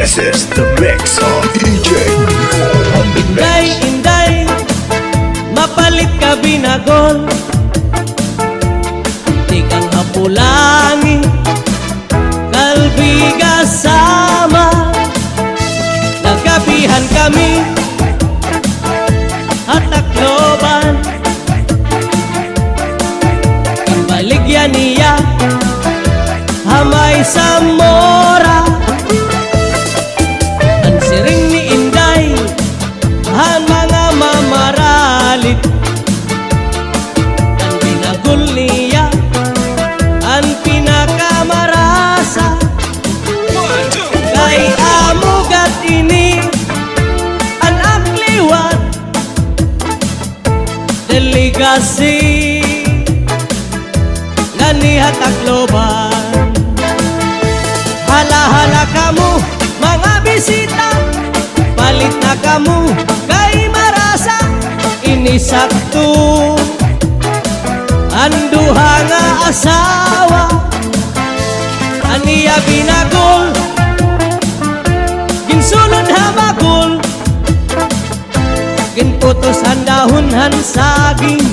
This is the mix of DJ on the Inday, mix. inday, mapalit ka binagol. Di kang hapulangi, kalbiga sama. Nagkapihan kami, at takloban. Baligyan niya, hamay sa mora. Ang siring ni Inday, han mga mamaralit. Ang binagul niya, ang pinakamarasa. Kay amugat ini, ang akliwat, delegasi ganihat takloban. Hala-hala kamu mga bisita, palit na kamu kay marasa. Inisakto anduha nga asawa, aniya binagol, ginsulod habagol, ginputos han dahon han saging.